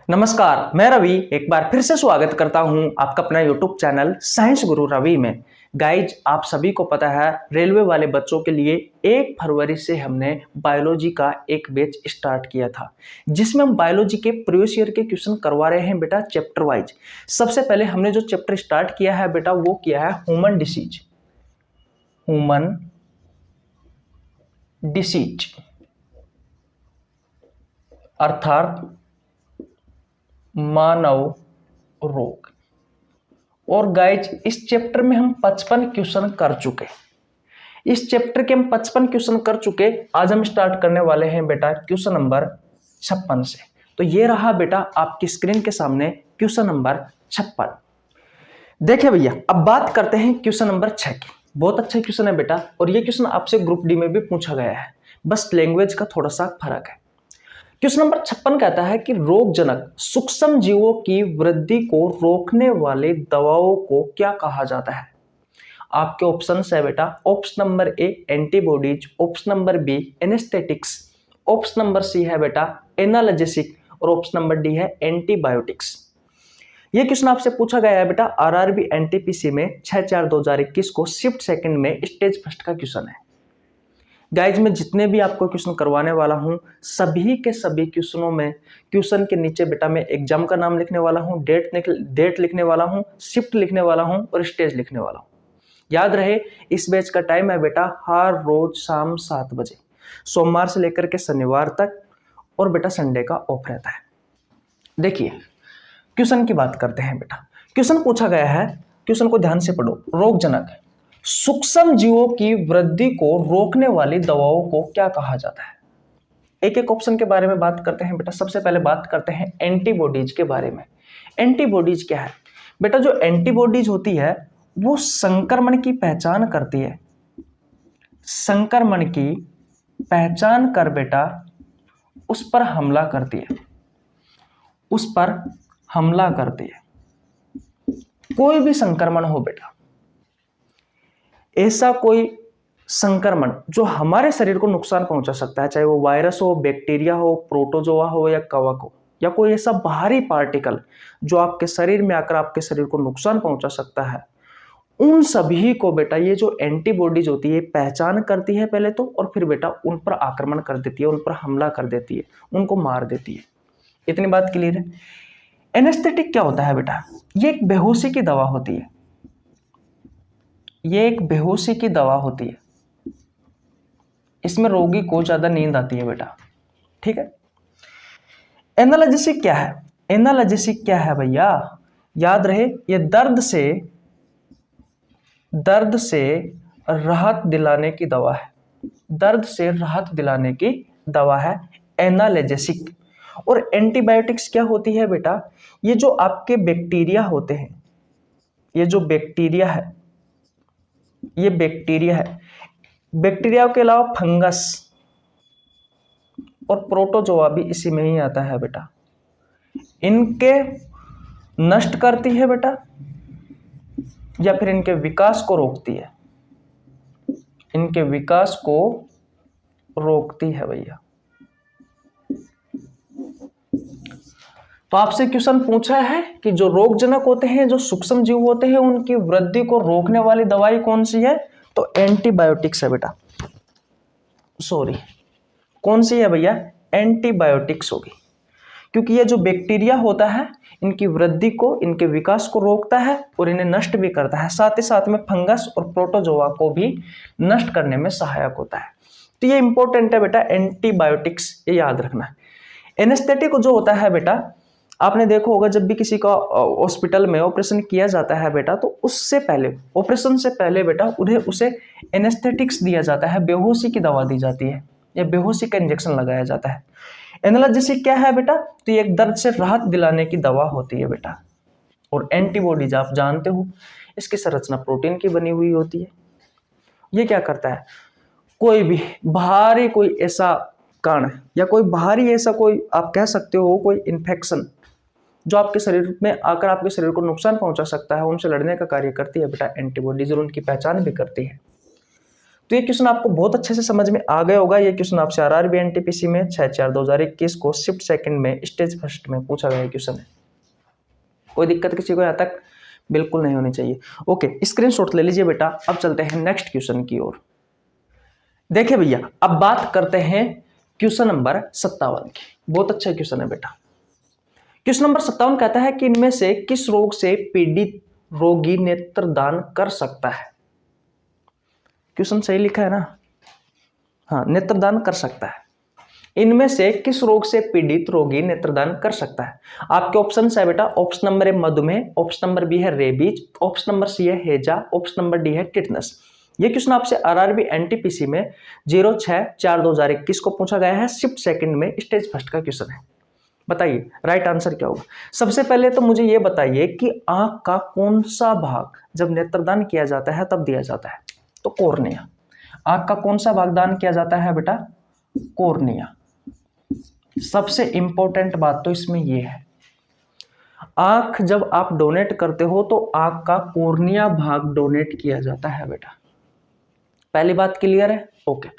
नमस्कार, मैं रवि एक बार फिर से स्वागत करता हूं आपका अपना YouTube चैनल साइंस गुरु रवि में। गाइज, आप सभी को पता है रेलवे वाले बच्चों के लिए 1 फरवरी से हमने बायोलॉजी का एक बैच स्टार्ट किया था, जिसमें हम बायोलॉजी के प्रीवियस ईयर के क्वेश्चन करवा रहे हैं बेटा चैप्टर वाइज। सबसे पहले हमने जो चैप्टर स्टार्ट किया है बेटा वो किया है ह्यूमन डिसीज अर्थात मानव रोग। और गाइज, इस चैप्टर में हम 55 क्वेश्चन कर चुके। इस चैप्टर के हम 55 क्वेश्चन कर चुके। आज हम स्टार्ट करने वाले हैं बेटा क्वेश्चन नंबर 56 से। तो ये रहा बेटा आपकी स्क्रीन के सामने क्वेश्चन नंबर 56। देखिए भैया, अब बात करते हैं क्वेश्चन नंबर 6 की। बहुत अच्छा क्वेश्चन है बेटा, और ये क्वेश्चन आपसे ग्रुप डी में भी पूछा गया है, बस लैंग्वेज का थोड़ा सा फर्क है। क्वेश्चन नंबर 56 कहता है कि रोगजनक सूक्ष्म जीवों की वृद्धि को रोकने वाले दवाओं को क्या कहा जाता है। आपके ऑप्शन है बेटा, option number A antibodies, option number B anaesthetics, option number C है बेटा एनाल्जेसिक, और ऑप्शन नंबर डी है एंटीबायोटिक्स। ये क्वेश्चन आपसे पूछा गया है बेटा आरआरबी एनटीपीसी में 6/4/2021 को शिफ्ट सेकंड में स्टेज फर्स्ट का क्वेश्चन है। गाइज, मैं जितने भी आपको क्वेश्चन करवाने वाला हूं सभी के सभी क्वेश्चनों में क्वेश्चन के नीचे बेटा मैं एग्जाम का नाम लिखने वाला हूं, डेट लिखने वाला हूं, शिफ्ट लिखने वाला हूं और स्टेज लिखने वाला हूं। याद रहे, इस बैच का टाइम है बेटा हर रोज शाम 7 बजे, सोमवार से लेकर के शनिवार तक, और बेटा संडे का ऑफ रहता है। देखिए, क्वेश्चन की बात करते हैं बेटा। क्वेश्चन पूछा गया है, क्वेश्चन को ध्यान से पढ़ो। रोगजनक सूक्ष्म जीवों की वृद्धि को रोकने वाली दवाओं को क्या कहा जाता है। एक एक ऑप्शन के बारे में बात करते हैं बेटा। सबसे पहले बात करते हैं एंटीबॉडीज के बारे में। एंटीबॉडीज क्या है बेटा? जो एंटीबॉडीज होती है वो संक्रमण की पहचान करती है। संक्रमण की पहचान कर बेटा उस पर हमला करती है, उस पर हमला करती है। कोई भी संक्रमण हो बेटा, ऐसा कोई संक्रमण जो हमारे शरीर को नुकसान पहुंचा सकता है, चाहे वो वायरस हो, बैक्टीरिया हो, प्रोटोजोआ हो या कवक हो, या कोई ऐसा बाहरी पार्टिकल जो आपके शरीर में आकर आपके शरीर को नुकसान पहुंचा सकता है, उन सभी को बेटा ये जो एंटीबॉडीज होती है पहचान करती है पहले तो, और फिर बेटा उन पर आक्रमण कर देती है, उन पर हमला कर देती है, उनको मार देती है। इतनी बात क्लियर है। एनेस्थेटिक क्या होता है बेटा? ये एक बेहोशी की दवा होती है। ये एक बेहोशी की दवा होती है। इसमें रोगी को ज्यादा नींद आती है बेटा, ठीक है। एनाल्जेसिक क्या है? एनाल्जेसिक क्या है भैया? याद रहे, ये दर्द से राहत दिलाने की दवा है। दर्द से राहत दिलाने की दवा है एनाल्जेसिक। और एंटीबायोटिक्स क्या होती है बेटा? ये जो आपके बैक्टीरिया होते हैं, ये जो बैक्टीरिया है, ये बैक्टीरिया है। बैक्टीरिया के अलावा फंगस और प्रोटोजोआ भी इसी में ही आता है बेटा। इनके नष्ट करती है बेटा, या फिर इनके विकास को रोकती है। इनके विकास को रोकती है भैया। तो आपसे क्वेश्चन पूछा है कि जो रोगजनक होते हैं, जो सूक्ष्म जीव होते हैं, उनकी वृद्धि को रोकने वाली दवाई कौन सी है? तो एंटीबायोटिक्स है बेटा। सॉरी, कौन सी है भैया? एंटीबायोटिक्स होगी। क्योंकि ये जो बैक्टीरिया होता है इनकी वृद्धि को, इनके विकास को रोकता है और इन्हें नष्ट भी करता है। साथ ही साथ में फंगस और प्रोटोजोआ को भी नष्ट करने में सहायक होता है। तो ये इंपॉर्टेंट है बेटा, एंटीबायोटिक्स, ये याद रखना है। एनेस्थेटिक जो होता है बेटा, आपने देखा होगा जब भी किसी का हॉस्पिटल में ऑपरेशन किया जाता है बेटा, तो उससे पहले, ऑपरेशन से पहले बेटा उसे एनेस्थेटिक्स दिया जाता है, बेहोशी की दवा दी जाती है, या बेहोशी का इंजेक्शन लगाया जाता है। एनाल्जेसिक क्या है बेटा? तो ये एक दर्द से राहत दिलाने की दवा होती है बेटा। और एंटीबॉडीज आप जानते हो, इसकी संरचना प्रोटीन की बनी हुई होती है। ये क्या करता है? कोई भी बाहरी कोई ऐसा कारण या कोई बाहरी ऐसा कोई आप कह सकते हो कोई इन्फेक्शन जो आपके शरीर में आकर आपके शरीर को नुकसान पहुंचा सकता है, उनसे लड़ने का कार्य करती है बेटा एंटीबॉडीज, और उनकी पहचान भी करती है। तो ये क्वेश्चन आपको बहुत अच्छे से समझ में आ गया होगा। ये क्वेश्चन आपसे आरआरबी एनटीपीसी में 6/4/2021 को शिफ्ट सेकंड में स्टेज फर्स्ट में पूछा गया क्वेश्चन है। कोई दिक्कत किसी को यहाँ तक बिल्कुल नहीं होनी चाहिए। ओके, स्क्रीनशॉट ले लीजिए बेटा। अब चलते हैं नेक्स्ट क्वेश्चन की ओर। देखिए भैया, अब बात करते हैं क्वेश्चन नंबर 57 की। बहुत अच्छा क्वेश्चन है बेटा। क्वेश्चन नंबर 57 कहता है कि इनमें से किस रोग से पीड़ित रोगी नेत्रदान कर सकता है। क्वेश्चन सही लिखा है ना? हाँ, नेत्रदान कर सकता है। इनमें से किस रोग से पीड़ित रोगी नेत्रदान कर सकता है? आपके ऑप्शन है बेटा, ऑप्शन नंबर ए मधुमेह, ऑप्शन नंबर बी है रेबीज, ऑप्शन नंबर सी है हैजा, ऑप्शन नंबर डी है टिटनस। ये क्वेश्चन आपसे आरआरबी एनटीपीसी में 06/4/2021 को पूछा गया है। शिफ्ट सेकंड में स्टेज फर्स्ट का क्वेश्चन है। बताइए राइट आंसर क्या होगा। सबसे पहले तो मुझे ये बताइए कि आंख का कौन सा भाग जब नेत्रदान किया जाता है तब दिया जाता है? तो कॉर्निया। आंख का कौन सा भाग दान किया जाता है बेटा? कॉर्निया। सबसे इंपॉर्टेंट बात तो इसमें ये है, आंख जब आप डोनेट करते हो तो आंख का कॉर्निया भाग डोनेट किया जाता है बेटा। पहली बात क्लियर है? ओके।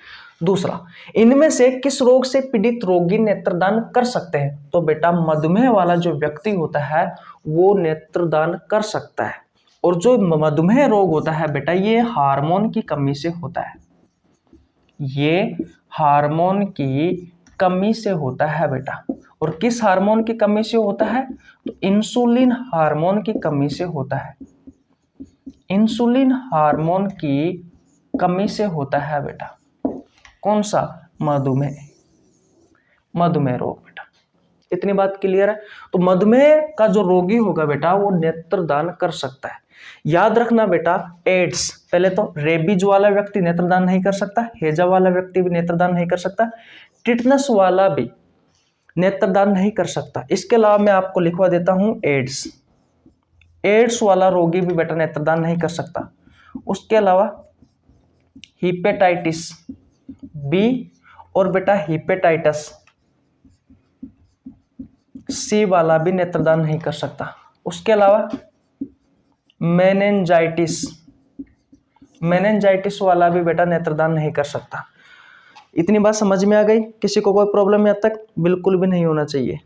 दूसरा, इनमें से किस रोग से पीड़ित रोगी नेत्रदान कर सकते हैं? तो बेटा मधुमेह वाला जो व्यक्ति होता है वो नेत्रदान कर सकता है। और जो मधुमेह रोग होता है बेटा, ये हार्मोन की कमी से होता है। ये हार्मोन की कमी से होता है बेटा। और किस हार्मोन की कमी से होता है? तो इंसुलिन हार्मोन की कमी से होता है। इंसुलिन हार्मोन की कमी से होता है बेटा। कौन सा? मधुमेह। मधुमेह रोग बेटा। इतनी बात क्लियर है? तो मधुमेह का जो रोगी होगा बेटा वो नेत्रदान कर सकता है। याद रखना बेटा, एड्स, पहले तो रेबीज वाला व्यक्ति नेत्रदान नहीं कर सकता, हैजा वाला व्यक्ति भी नेत्रदान नहीं कर सकता, टिटनस वाला भी नेत्रदान नहीं कर सकता। इसके अलावा मैं आपको लिखवा देता हूं एड्स। एड्स वाला रोगी भी बेटा नेत्रदान नहीं कर सकता। उसके अलावा हिपेटाइटिस बी और बेटा हिपेटाइटिस सी वाला भी नेत्रदान नहीं कर सकता। उसके अलावा मेनिंजाइटिस वाला भी बेटा नेत्रदान नहीं कर सकता। इतनी बात समझ में आ गई? किसी को कोई प्रॉब्लम यहाँ तक बिल्कुल भी नहीं होना चाहिए,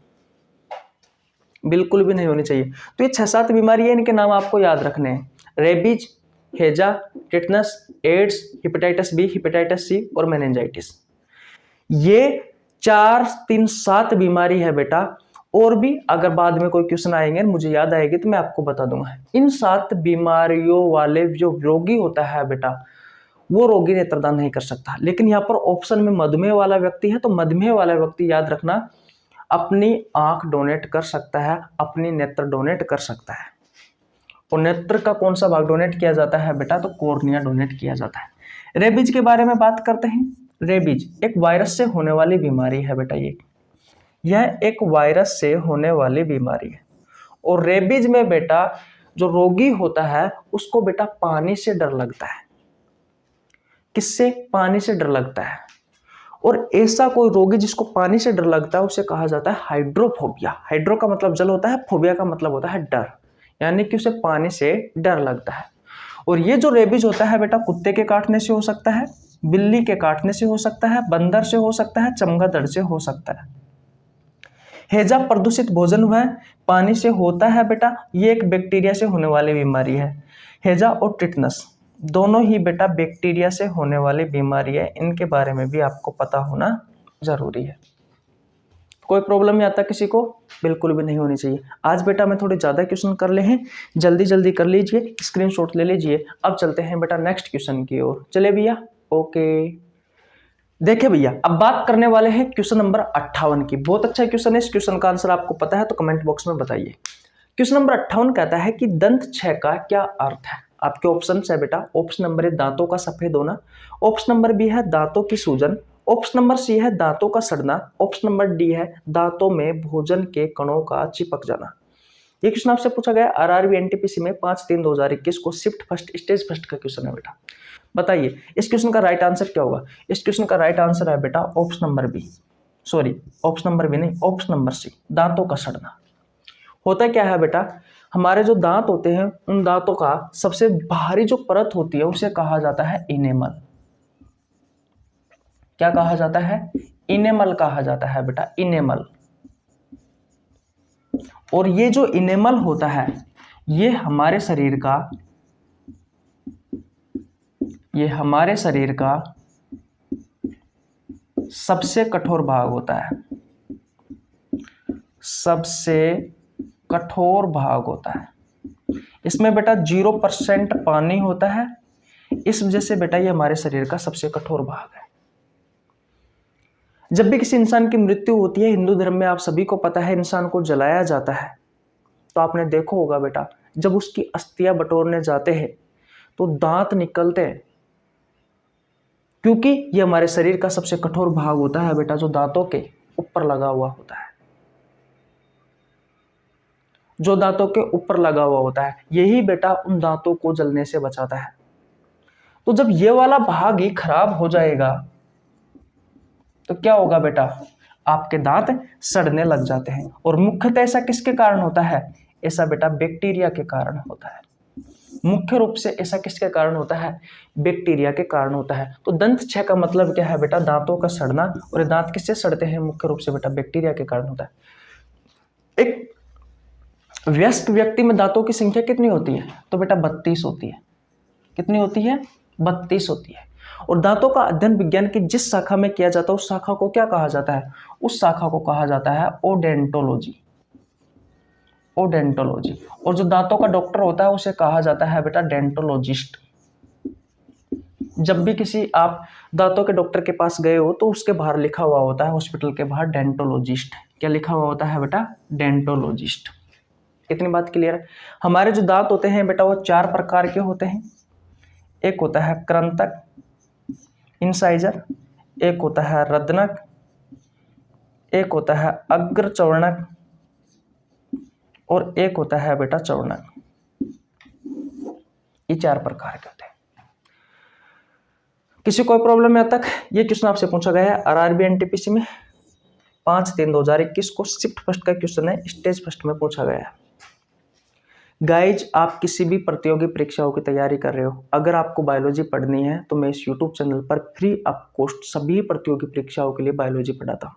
बिल्कुल भी नहीं होनी चाहिए। तो ये 6-7 बीमारी है, इनके नाम आपको याद रखने हैं। रेबीज, हैजा, tetanus, AIDS, hepatitis B, hepatitis C और मेनिंजाइटिस। ये 4, 3, 7 बीमारी है बेटा। और भी अगर बाद में कोई क्वेश्चन आएंगे मुझे याद आएगी तो मैं आपको बता दूंगा। इन 7 बीमारियों वाले जो रोगी होता है बेटा वो रोगी नेत्रदान नहीं कर सकता। लेकिन यहाँ पर ऑप्शन में मधुमेह वाला व्यक्ति है, तो मधुमेह वाला व्यक्ति याद रखना अपनी आंख डोनेट कर सकता है, अपनी नेत्र डोनेट कर सकता है। और नेत्र का कौन सा भाग डोनेट किया जाता है बेटा? तो कॉर्निया डोनेट किया जाता है। रेबीज के बारे में बात करते हैं। रेबीज एक वायरस से होने वाली बीमारी है बेटा। यह एक वायरस से होने वाली बीमारी है। और रेबीज में बेटा जो रोगी होता है उसको बेटा पानी से डर लगता है। किससे? पानी से डर लगता है। और ऐसा कोई रोगी जिसको पानी से डर लगता है उसे कहा जाता है हाइड्रोफोबिया। हाइड्रो का मतलब जल होता है, फोबिया का मतलब होता है डर, यानी कि उसे पानी से डर लगता है। और ये जो रेबीज होता है बेटा कुत्ते के काटने से हो सकता है, बिल्ली के काटने से हो सकता है, बंदर से हो सकता है, चमगादड़ से हो सकता है। हैजा प्रदूषित भोजन वह पानी से होता है बेटा। ये एक बैक्टीरिया से होने वाली बीमारी है। हैजा और टिटनस दोनों ही बेटा बैक्टीरिया से होने वाली बीमारी है। इनके बारे में भी आपको पता होना जरूरी है। कोई प्रॉब्लम आता किसी को बिल्कुल भी नहीं होनी चाहिए। आज बेटा मैं थोड़े ज़्यादा क्वेश्चन कर ले हैं, जल्दी जल्दी कर लीजिए, स्क्रीनशॉट ले लीजिए। अब चलते हैं बेटा नेक्स्ट क्वेश्चन की ओर। चले भैया। ओके, देखिए भैया अब बात करने वाले हैं क्वेश्चन नंबर 58 की। बहुत अच्छा क्वेश्चन है। इस क्वेश्चन का आंसर आपको पता है तो कमेंट बॉक्स में बताइए। क्वेश्चन नंबर 58 कहता है कि दंत क्षय का क्या अर्थ है? आपके ऑप्शन है बेटा, ऑप्शन नंबर ए दांतों का सफेद होना, ऑप्शन नंबर बी है दांतों की सूजन, ऑप्शन नंबर सी है दांतों का सड़ना, ऑप्शन नंबर डी है दांतों में भोजन के कणों का चिपक जाना। ये क्वेश्चन आपसे पूछा गया आरआरबी एनटीपीसी में 5/3/2021 को शिफ्ट फर्स्ट स्टेज फर्स्ट का क्वेश्चन है बेटा। बताइए इस क्वेश्चन का राइट आंसर क्या होगा? इस क्वेश्चन का राइट आंसर है बेटा option number B, sorry option number B नहीं, ऑप्शन नंबर सी, दांतों का सड़ना। होता क्या है बेटा, हमारे जो दांत होते हैं उन दांतों का सबसे बाहरी जो परत होती है उसे कहा जाता है इनेमल। क्या कहा जाता है? इनेमल कहा जाता है बेटा, इनेमल। और ये जो इनेमल होता है ये हमारे शरीर का सबसे कठोर भाग होता है, सबसे कठोर भाग होता है। इसमें बेटा 0% पानी होता है, इस वजह से बेटा ये हमारे शरीर का सबसे कठोर भाग है। जब भी किसी इंसान की मृत्यु होती है, हिंदू धर्म में आप सभी को पता है इंसान को जलाया जाता है। तो आपने देखा होगा बेटा, जब उसकी अस्थियां बटोरने जाते हैं तो दांत निकलते हैं, क्योंकि ये हमारे शरीर का सबसे कठोर भाग होता है बेटा, जो दांतों के ऊपर लगा हुआ होता है, जो दांतों के ऊपर लगा हुआ होता है, यही बेटा उन दांतों को जलने से बचाता है। तो जब ये वाला भाग ही खराब हो जाएगा तो क्या होगा बेटा? आपके दांत सड़ने लग जाते हैं। और मुख्यतः ऐसा किसके कारण होता है? ऐसा बेटा बैक्टीरिया के कारण होता है। मुख्य रूप से ऐसा किसके कारण होता है? बैक्टीरिया के कारण होता है। तो दंत क्षय का मतलब क्या है बेटा? दांतों का सड़ना। और ये दांत किससे सड़ते हैं? मुख्य रूप से बेटा बैक्टीरिया के कारण होता है। एक वयस्क व्यक्ति में दांतों की संख्या कितनी होती है? तो बेटा 32 होती है। कितनी होती है? 32 होती है। और दांतों का अध्ययन विज्ञान की जिस शाखा में किया जाता है उस शाखा को क्या कहा जाता है? उस शाखा को कहा जाता है ओडेंटोलॉजी। ओडेंटोलॉजी। और जो दांतों का डॉक्टर होता है उसे कहा जाता है बेटा डेंटोलॉजिस्ट। जब भी किसी आप दांतों के डॉक्टर के पास गए हो तो उसके बाहर लिखा हुआ होता है, हॉस्पिटल के बाहर, डेंटोलॉजिस्ट। क्या लिखा हुआ होता है बेटा? डेंटोलॉजिस्ट। इतनी बात क्लियर है? हमारे जो दांत होते हैं बेटा वो 4 प्रकार के होते हैं। एक होता है कृंतक, इंसाइजर, एक होता है रद्नक, एक होता है अग्रचौर्णक और एक होता है बेटा चौर्णक। ये 4 प्रकार के होते हैं। किसी कोई प्रॉब्लम है अब तक? ये क्वेश्चन आपसे पूछा गया है आरआरबी एनटीपीसी में 5/3/2021 को शिफ्ट फर्स्ट का क्वेश्चन है, स्टेज फर्स्ट में पूछा गया है। गाइज, आप किसी भी प्रतियोगी परीक्षाओं की तैयारी कर रहे हो, अगर आपको बायोलॉजी पढ़नी है तो मैं इस यूट्यूब चैनल पर फ्री ऑफ कॉस्ट सभी प्रतियोगी परीक्षाओं के लिए बायोलॉजी पढ़ाता हूँ।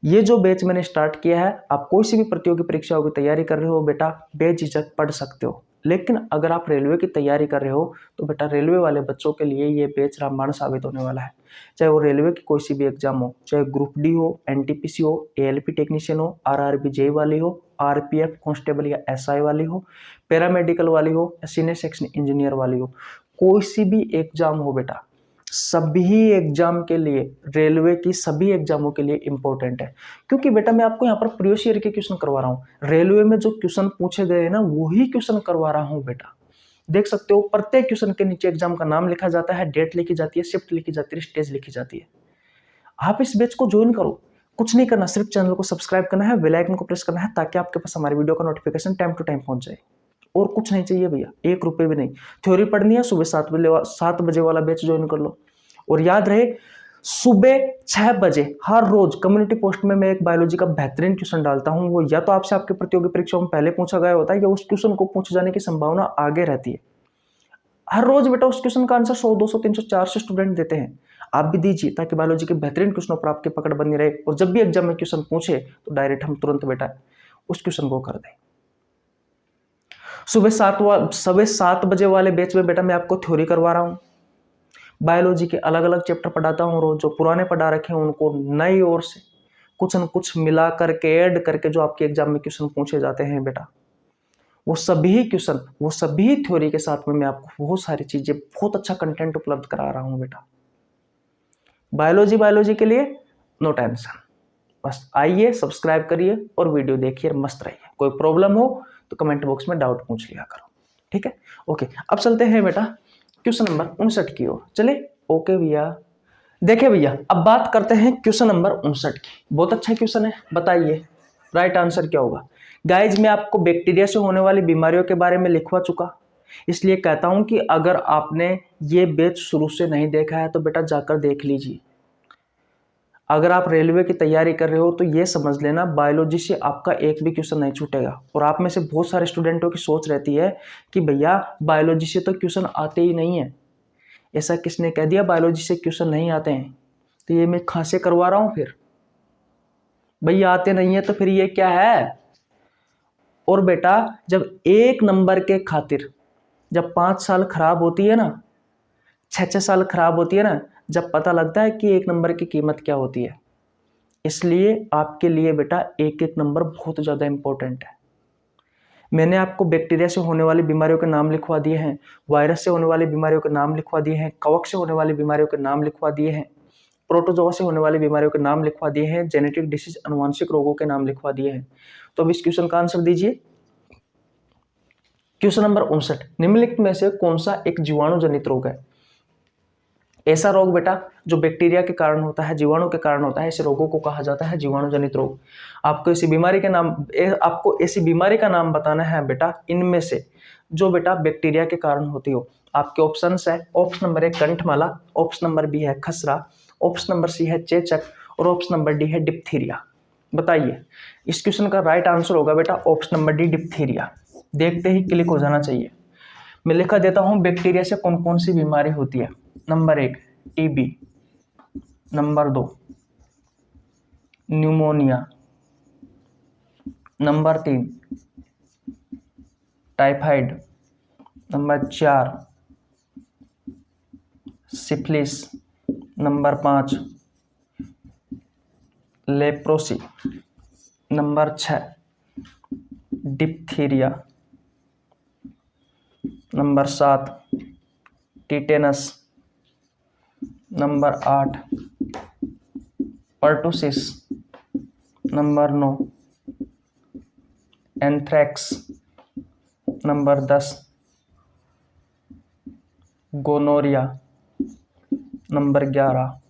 ये जो बैच मैंने स्टार्ट किया है, आप कोई सी भी प्रतियोगी परीक्षाओं की तैयारी कर रहे हो बेटा बेझिझक पढ़ सकते हो। लेकिन अगर आप रेलवे की तैयारी कर रहे हो तो बेटा रेलवे वाले बच्चों के लिए ये बैच रामबाण साबित होने वाला है। चाहे वो रेलवे की कोई सी भी एग्जाम हो, चाहे ग्रुप डी हो, एनटीपीसी हो, एएलपी टेक्नीशियन हो, आरआरबी जेई वाली हो, आरपीएफ कांस्टेबल या एसआई वाली हो, पैरामेडिकल वाली हो या सीनियर सेक्शन इंजीनियर वाली हो, कोई सी भी एग्जाम हो बेटा, सभी एग्जाम के लिए, रेलवे की सभी एग्जामों के लिए इंपॉर्टेंट है। क्योंकि बेटा मैं आपको यहाँ पर प्रीवियस ईयर के क्वेश्चन करवा रहा हूँ, रेलवे में जो क्वेश्चन पूछे गए ना वही क्वेश्चन करवा रहा हूँ बेटा। देख सकते हो प्रत्येक क्वेश्चन के नीचे एग्जाम का नाम लिखा जाता है, डेट लिखी जाती है, शिफ्ट लिखी जाती है, स्टेज लिखी जाती है। आप इस बैच को ज्वाइन करो, कुछ नहीं करना, सिर्फ चैनल को सब्सक्राइब करना है, बेल आइकन को प्रेस करना है ताकि आपके पास हमारी वीडियो का नोटिफिकेशन टाइम टू टाइम पहुंच जाए। और कुछ नहीं चाहिए भैया, 1 रुपये भी नहीं। थ्योरी पढ़नी है, सुबह 7 बजे वाला बैच ज्वाइन कर लो। और याद रहे, सुबह 6 बजे हर रोज कम्युनिटी पोस्ट में मैं एक बायोलॉजी का बेहतरीन क्वेश्चन डालता हूं। वो या तो आपसे आपके प्रतियोगी परीक्षाओं में पहले पूछा गया होता है या उस क्वेश्चन को पूछे जाने की संभावना आगे रहती है। हर रोज बेटा उस क्वेश्चन का आंसर 100, 200, 300, 400 स्टूडेंट देते हैं। आप भी दीजिए ताकि बायोलॉजी के बेहतरीन क्वेश्चनों पर आपकी पकड़ बनी रहे और जब भी एग्जाम में क्वेश्चन पूछे तो डायरेक्ट हम तुरंत बेटा उस क्वेश्चन को कर दें। सुबह 7 बजे वाले बैच में बेटा मैं आपको थ्योरी करवा रहा हूँ, बायोलॉजी के अलग अलग चैप्टर पढ़ाता हूँ। रोज जो पुराने पढ़ा रखे हैं उनको नई ओर से कुछ न कुछ मिला करके ऐड करके जो आपके एग्जाम में क्वेश्चन पूछे जाते हैं बेटा, वो सभी थ्योरी के साथ में मैं आपको बहुत सारी चीजें, बहुत अच्छा कंटेंट उपलब्ध करा रहा हूँ बेटा। बायोलॉजी के लिए नो टेंशन, बस आइए, सब्सक्राइब करिए और वीडियो देखिए, मस्त रहिए। कोई प्रॉब्लम हो तो कमेंट बॉक्स में डाउट पूछ लिया करो, ठीक है? ओके, अब चलते हैं बेटा क्वेश्चन नंबर 59 की ओर। चले, ओके भैया। देखिए भैया, अब बात करते हैं क्वेश्चन नंबर 59 की। बहुत अच्छा क्वेश्चन है, बताइए राइट आंसर क्या होगा। गाइज, मैं आपको बैक्टीरिया से होने वाली बीमारियों के बारे में लिखवा चुका, इसलिए कहता हूं कि अगर आपने ये बैच शुरू से नहीं देखा है तो बेटा जाकर देख लीजिए। अगर आप रेलवे की तैयारी कर रहे हो तो ये समझ लेना बायोलॉजी से आपका एक भी क्वेश्चन नहीं छूटेगा। और आप में से बहुत सारे स्टूडेंटों की सोच रहती है कि भैया बायोलॉजी से तो क्वेश्चन आते ही नहीं है। ऐसा किसने कह दिया बायोलॉजी से क्वेश्चन नहीं आते हैं? तो ये मैं कहाँ से करवा रहा हूँ फिर? भाई आते नहीं है तो फिर ये क्या है? और बेटा जब एक नंबर के खातिर जब 5 साल खराब होती है ना, 6 साल खराब होती है ना, जब पता लगता है कि एक नंबर की कीमत क्या होती है। इसलिए आपके लिए बेटा एक एक नंबर बहुत ज़्यादा इंपॉर्टेंट है। मैंने आपको बैक्टीरिया से होने वाली बीमारियों के नाम लिखवा दिए हैं, वायरस से होने वाली बीमारियों के नाम लिखवा दिए हैं, कवक से होने वाली बीमारियों के नाम लिखवा दिए हैं, प्रोटोजोआ से होने वाली बीमारियों के नाम लिखवा दिए हैं, जेनेटिक डिसीज अनुवांशिक रोगों के नाम लिखवा दिए हैं। तो अब इस क्वेश्चन का आंसर दीजिए। क्वेश्चन नंबर 59, निम्नलिखित में से कौन सा एक जीवाणु जनित रोग है? ऐसा रोग बेटा जो बैक्टीरिया के कारण होता है, जीवाणु के कारण होता है, ऐसे रोगों को कहा जाता है जीवाणु जनित रोग। आपको ऐसी बीमारी का नाम बताना है बेटा इनमें से जो बेटा बैक्टीरिया के कारण होती हो। आपके ऑप्शंस है, ऑप्शन नंबर 1 कंठमाला, ऑप्शन नंबर बी है खसरा, ऑप्शन नंबर सी है चेचक और ऑप्शन नंबर डी है डिप्थीरिया। बताइए इस क्वेश्चन का राइट आंसर होगा बेटा ऑप्शन नंबर डी डिप्थीरिया। देखते ही क्लिक हो जाना चाहिए। मैं लिखा देता हूं बैक्टीरिया से कौन कौन सी बीमारी होती है। Number 1 TB, number 2 pneumonia, number 3 typhoid, number 4 syphilis, number 5 leprosy, number 6 diphtheria, number 7 tetanus, number 8 pertussis, number 9 anthrax, number 10 gonorrhoea, number 11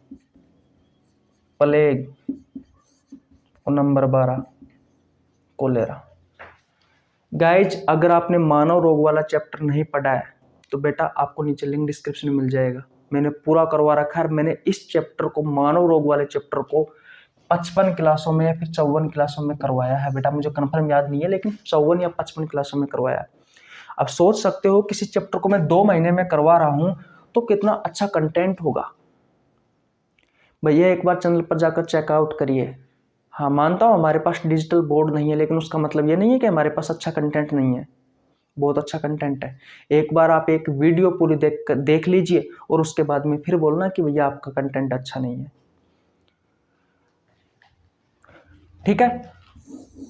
plague और नंबर 12 कोलेरा। गाइज अगर आपने मानव रोग वाला चैप्टर नहीं पढ़ा है तो बेटा आपको नीचे लिंक डिस्क्रिप्शन में मिल जाएगा। मैंने पूरा करवा रखा है। मैंने इस चैप्टर को, मानव रोग वाले चैप्टर को 55 क्लासों में या फिर 54 क्लासों में करवाया है बेटा, मुझे कंफर्म याद नहीं है, लेकिन 54 या 55 क्लासों में करवाया है। अब सोच सकते हो किसी चैप्टर को मैं 2 महीने में करवा रहा हूं तो कितना अच्छा कंटेंट होगा। भैया एक बार चैनल पर जाकर चेकआउट करिए। हाँ मानता हूँ हमारे पास डिजिटल बोर्ड नहीं है, लेकिन उसका मतलब ये नहीं है कि हमारे पास अच्छा कंटेंट नहीं है। बहुत अच्छा कंटेंट है। एक बार आप एक वीडियो पूरी देख लीजिए और उसके बाद में फिर बोलना कि भैया आपका कंटेंट अच्छा नहीं है। ठीक है,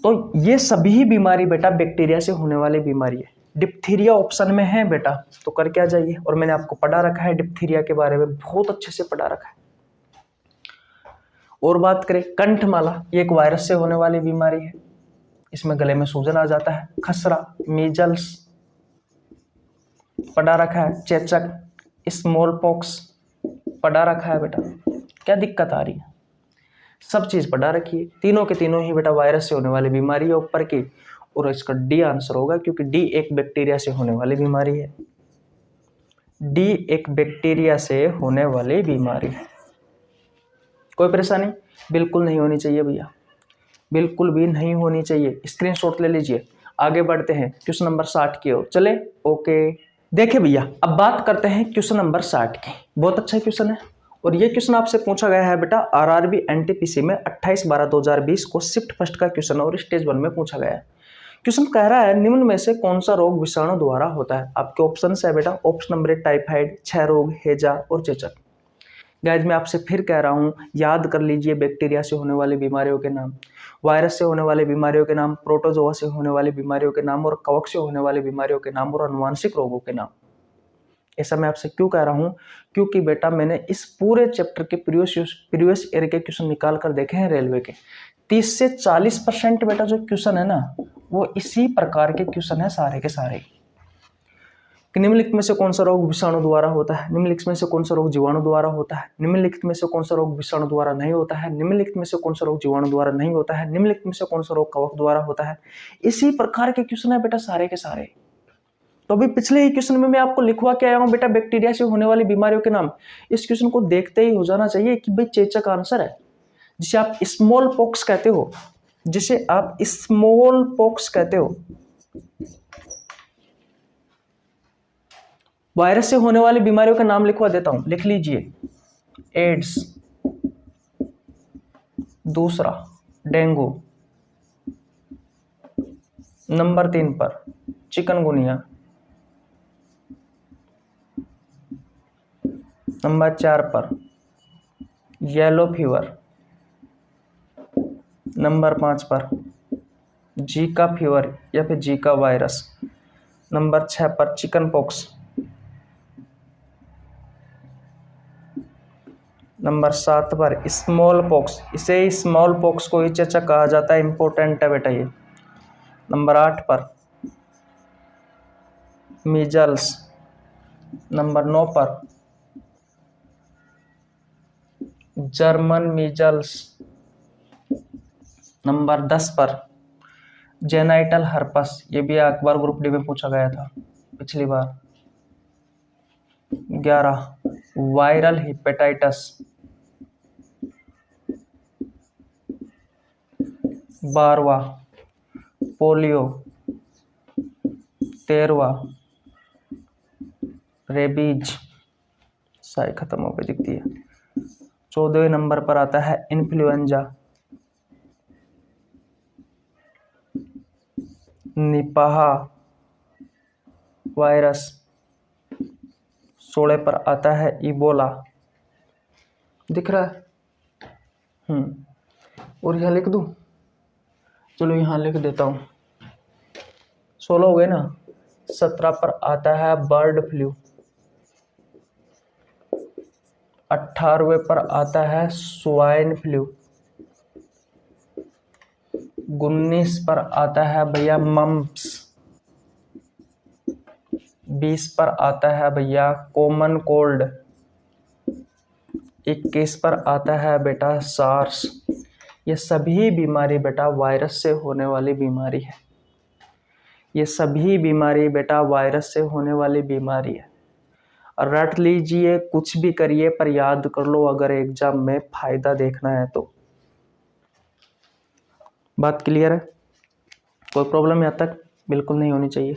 तो ये सभी बीमारी बेटा बैक्टीरिया से होने वाली बीमारी है। डिप्थीरिया ऑप्शन में है बेटा तो करके आ जाइए। और मैंने आपको पढ़ा रखा है डिप्थीरिया के बारे में, बहुत अच्छे से पढ़ा रखा है। और बात करें कंठमाला, ये एक वायरस से होने वाली बीमारी है। इसमें गले में सूजन आ जाता है। खसरा मीजल्स पढ़ा रखा है। चेचक स्मॉल पॉक्स पढ़ा रखा है बेटा। क्या दिक्कत आ रही है? सब चीज पढ़ा रखी है। तीनों के तीनों ही बेटा वायरस से होने वाली बीमारी है ऊपर की। और इसका डी आंसर होगा क्योंकि डी एक बैक्टीरिया से होने वाली बीमारी है। डी एक बैक्टीरिया से होने वाली बीमारी है। कोई परेशानी बिल्कुल नहीं होनी चाहिए भैया, बिल्कुल भी नहीं होनी चाहिए। स्क्रीनशॉट ले लीजिए। आगे बढ़ते हैं क्वेश्चन नंबर 60 की ओर। चले ओके। देखिए भैया अब बात करते हैं क्वेश्चन नंबर 60 की। बहुत अच्छा क्वेश्चन है और ये क्वेश्चन आपसे पूछा गया है बेटा आरआरबी एनटीपीसी में 28/12/2020 को शिफ्ट फर्स्ट का क्वेश्चन और स्टेज 1 में पूछा गया है। क्वेश्चन कह रहा है निम्न में से कौन सा रोग विषाणु द्वारा होता है। आपके ऑप्शन है बेटा ऑप्शन नंबर 1 टाइफाइड, क्षय रोग, हैजा और चेचक। गाइज मैं आपसे फिर कह रहा हूँ याद कर लीजिए बैक्टीरिया से होने वाली बीमारियों के नाम, वायरस से होने वाली बीमारियों के नाम, प्रोटोजोआ से होने वाली बीमारियों के नाम और कवक से होने वाली बीमारियों के नाम और अनुवांशिक रोगों के नाम। ऐसा मैं आपसे क्यों कह रहा हूँ? क्योंकि बेटा मैंने इस पूरे चैप्टर के प्रीवियस ईयर के क्वेश्चन निकाल कर देखे हैं रेलवे के। 30 से 40% बेटा जो क्वेश्चन है ना वो इसी प्रकार के क्वेश्चन है सारे के सारे। कि निम्नलिखित में से कौन सा रोग विषाणु द्वारा होता है, निम्नलिखित में से कौन सा रोग जीवाणु द्वारा होता है, निम्नलिखित में से कौन सा रोग विषाणु द्वारा नहीं होता है, निम्नलिखित में से कौन सा रोग जीवाणु द्वारा नहीं होता है, निम्नलिखित में से कौन सा रोग कवक द्वारा होता है। इसी प्रकार के क्वेश्चन है बेटा सारे के सारे। तो अभी पिछले ही क्वेश्चन में मैं आपको लिखवा के आया हूं बेटा बैक्टीरिया से होने वाली बीमारियों के नाम। इस क्वेश्चन को देखते ही हो जाना चाहिए कि भाई चेचक आंसर है, जिसे आप स्मॉल पॉक्स कहते हो, जिसे आप स्मॉल पॉक्स कहते हो। वायरस से होने वाली बीमारियों का नाम लिखवा देता हूं, लिख लीजिए। एड्स, दूसरा डेंगू, नंबर 3 पर चिकनगुनिया, नंबर 4 पर येलो फीवर, नंबर 5 पर जीका फीवर या फिर जीका वायरस, नंबर 6 पर चिकन पॉक्स, नंबर 7 पर स्मॉल पॉक्स, इसे स्मॉल पॉक्स को ही चेचक कहा जाता है, इंपॉर्टेंट है बेटा ये। नंबर 8 पर मीजल्स, नंबर 9 पर जर्मन मीजल्स, नंबर 10 पर जेनाइटल हर्पस, ये भी अखबार ग्रुप डी में पूछा गया था पिछली बार। 11 वायरल हेपेटाइटिस, 12वां पोलियो, 13वां रेबीज, साई खत्म हो गई दिखती है। 14वें नंबर पर आता है इन्फ्लुएंजा, निपाह वायरस, 16 पर आता है इबोला, दिख रहा है। और यहाँ लिख दूं, चलो यहाँ लिख देता हूँ, 16 हो गए ना। 17 पर आता है बर्ड फ्लू, 18वें पर आता है स्वाइन फ्लू, 19 पर आता है भैया मम्प्स, 20 पर आता है भैया कॉमन कोल्ड, 21 पर आता है बेटा सार्स। ये सभी बीमारी बेटा वायरस से होने वाली बीमारी है, ये सभी बीमारी बेटा वायरस से होने वाली बीमारी है। और रट लीजिए, कुछ भी करिए पर याद कर लो अगर एग्जाम में फायदा देखना है तो। बात क्लियर है? कोई प्रॉब्लम यहाँ तक बिल्कुल नहीं होनी चाहिए।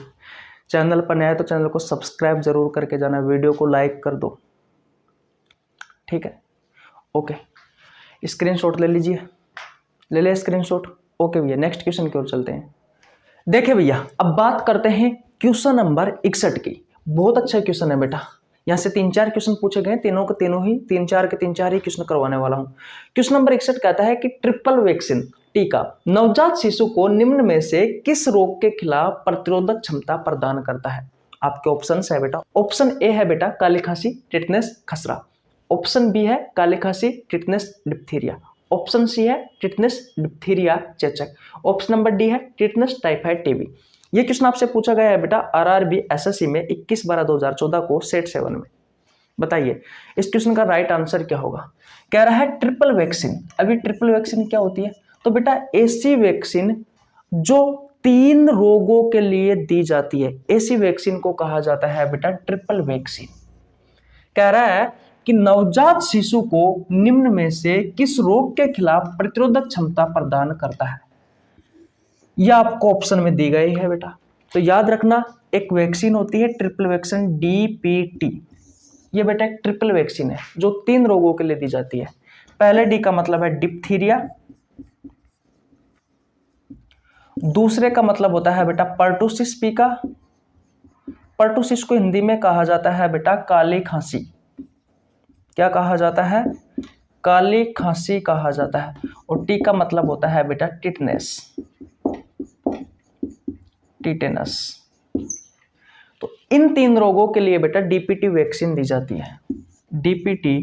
चैनल पर नया है तो चैनल को सब्सक्राइब जरूर करके जाना, वीडियो को लाइक कर दो, ठीक है? ओके, स्क्रीनशॉट ले लीजिए, ले ले स्क्रीनशॉट। ओके भैया, नेक्स्ट क्वेश्चन की ओर चलते हैं। देखिए भैया, अब बात करते हैं क्वेश्चन नंबर 61 की। बहुत अच्छा क्वेश्चन है बेटा, यहाँ से 3-4 क्वेश्चन पूछे गए, तीनों के तीनों ही 3-4 के 3-4 ही क्वेश्चन करवाने वाला हूँ। क्वेश्चन नंबर 61 कहता है कि ट्रिपल वैक्सीन टीका नवजात शिशु को निम्न में से किस रोग के खिलाफ प्रतिरोधक क्षमता प्रदान करता है? आपके ऑप्शन है बेटा। ऑप्शन ए है बेटा काली खांसी, टिटनेस, खसरा। ऑप्शन बी है काली खांसी, टिटनेस, डिप्थीरिया। ऑप्शन सी है टिटनेस, डिप्थीरिया, चेचक। ऑप्शन नंबर डी है टिटनेस, टाइफाइड, टीबी। ये क्वेश्चन आपसे पूछा गया है बेटा आरआरबी एसएससी में 21/12/2014 को सेट 7 में। बताइए इस क्वेश्चन का राइट आंसर क्या होगा? कह रहा है ट्रिपल वैक्सीन। अभी ट्रिपल वैक्सीन क्या होती है? तो बेटा ऐसी वैक्सीन जो 3 रोगों के लिए दी जाती है, ऐसी वैक्सीन को कहा जाता है बेटा ट्रिपल वैक्सीन। कह रहा है कि नवजात शिशु को निम्न में से किस रोग के खिलाफ प्रतिरोधक क्षमता प्रदान करता है? यह आपको ऑप्शन में दी गई है बेटा। तो याद रखना, एक वैक्सीन होती है ट्रिपल वैक्सीन DPT। ये बेटा एक ट्रिपल वैक्सीन है जो 3 रोगों के लिए दी जाती है। पहले डी का मतलब है डिप्थीरिया, दूसरे का मतलब होता है बेटा पर्टुसिस पिका। पर्टुसिस को हिंदी में कहा जाता है बेटा काली खांसी। क्या कहा जाता है? काली खांसी कहा जाता है। और टी का मतलब होता है बेटा टिटनेस, टिटेनस। तो इन 3 रोगों के लिए बेटा DPT वैक्सीन दी जाती है, DPT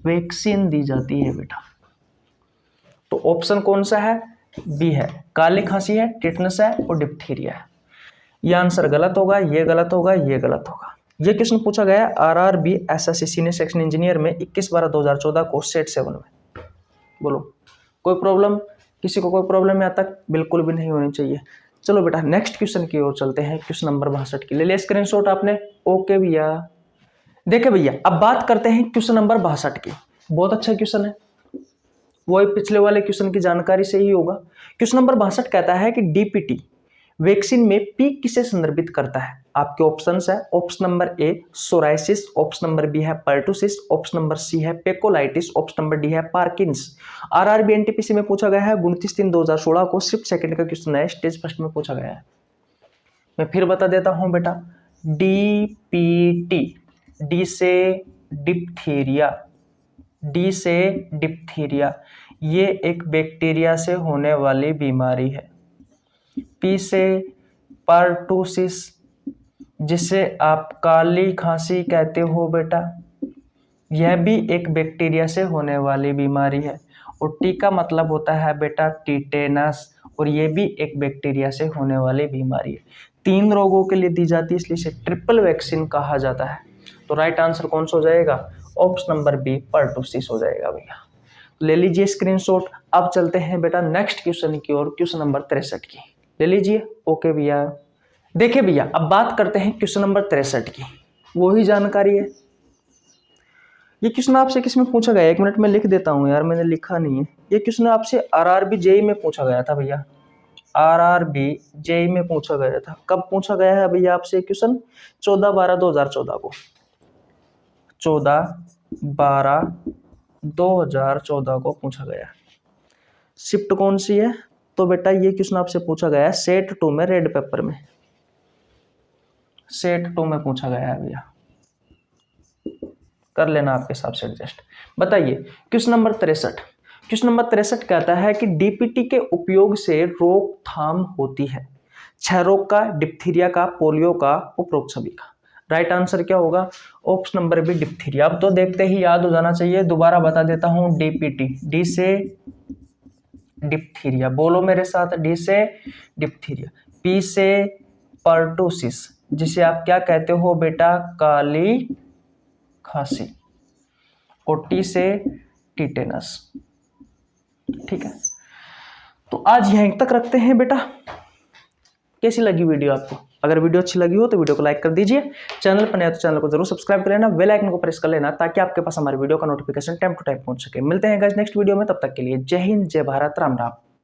वैक्सीन दी जाती है बेटा। तो ऑप्शन कौन सा है? बी है, काली खांसी है, टिटनेस है और डिप्थीरिया है। यह आंसर गलत होगा, ये गलत होगा, ये गलत होगा। ये क्वेश्चन पूछा गया RRB SSC senior section engineer में 21/12/2014 को सेट 7 में। बोलो कोई प्रॉब्लम? किसी को कोई प्रॉब्लम यहाँ तक बिल्कुल भी नहीं होनी चाहिए। चलो बेटा नेक्स्ट क्वेश्चन की ओर चलते हैं। क्वेश्चन नंबर 62 की ले लिया स्क्रीनशॉट आपने? ओके भैया। देखे भैया, अब बात करते हैं क्वेश्चन नंबर 62 की। बहुत अच्छा क्वेश्चन है, वही पिछले वाले क्वेश्चन की जानकारी से ही होगा। क्वेश्चन नंबर 62 कहता है कि DPT वैक्सीन में पी किसे संदर्भित करता है? आपके ऑप्शंस है, option number A psoriasis, option number B है पर्टुसिस, ऑप्शन नंबर सी है पेकोलाइटिस, ऑप्शन नंबर डी है पार्किंस। आरआरबी एनटीपीसी में पूछा गया है 29/3/2016 को, शिफ्ट सेकंड का क्वेश्चन है, स्टेज फर्स्ट में पूछा गया है। मैं फिर बता देता हूं बेटा, डीपीटी, डी से डिप्थीरिया, डी से डिप्थीरिया, ये एक बैक्टीरिया से होने वाली बीमारी है। पी से पर्टुसिस, जिसे आप काली खांसी कहते हो बेटा, यह भी एक बैक्टीरिया से होने वाली बीमारी है। और टी का मतलब होता है बेटा टिटेनस, और ये भी एक बैक्टीरिया से होने वाली बीमारी है। 3 रोगों के लिए दी जाती है, इसलिए इसे ट्रिपल वैक्सीन कहा जाता है। तो राइट आंसर कौन सा हो जाएगा? ऑप्शन नंबर बी पर्टुसिस हो जाएगा भैया। ले लीजिए स्क्रीनशॉट। अब चलते हैं बेटा नेक्स्ट क्वेश्चन की ओर, क्वेश्चन नंबर 63 की। ले लीजिए। ओके भैया, देखिए भैया अब बात करते हैं क्वेश्चन नंबर 63 की। वही जानकारी है, ये क्वेश्चन आपसे किस में पूछा गया है? 1 मिनट में लिख देता हूँ यार, मैंने लिखा नहीं है। ये क्वेश्चन आपसे आरआरबी जेई में पूछा गया था भैया, आरआरबी जेई में पूछा गया था। कब पूछा गया है भैया आपसे क्वेश्चन? 14/12/2014 को, 14/12/2014 को पूछा गया। शिफ्ट कौन सी है? तो बेटा ये क्वेश्चन आपसे पूछा गया है सेट 2 में, रेड पेपर में, सेट 2 में पूछा गया है भैया, कर लेना आपके हिसाब से एडजस्ट। बताइए क्वेश्चन नंबर 63। क्वेश्चन नंबर 63 कहता है कि डीपीटी के उपयोग से रोकथाम होती है। 6 रोग का, डिप्थीरिया का, पोलियो का, उपरोक्त सभी का। राइट आंसर क्या होगा? Option number B diphtheria. अब तो देखते ही याद हो जाना चाहिए, दोबारा बता देता हूं। डीपीटी, डी से डिप्थीरिया, बोलो मेरे साथ, डी से डिप्थीरिया। पी से पर्टुसिस, जिसे आप क्या कहते हो बेटा? काली खांसी। और टी से टिटेनस। ठीक है, तो आज यहीं तक रखते हैं बेटा। कैसी लगी वीडियो आपको? अगर वीडियो अच्छी लगी हो तो वीडियो को लाइक कर दीजिए, चैनल पर नया तो चैनल को जरूर सब्सक्राइब कर लेना, बेल आइकन को प्रेस कर लेना, ताकि आपके पास हमारी वीडियो का नोटिफिकेशन टाइम टू टाइम पहुंच सके। मिलते हैं गाइस नेक्स्ट वीडियो में, तब तक के लिए जय हिंद, जय भारत, राम राम।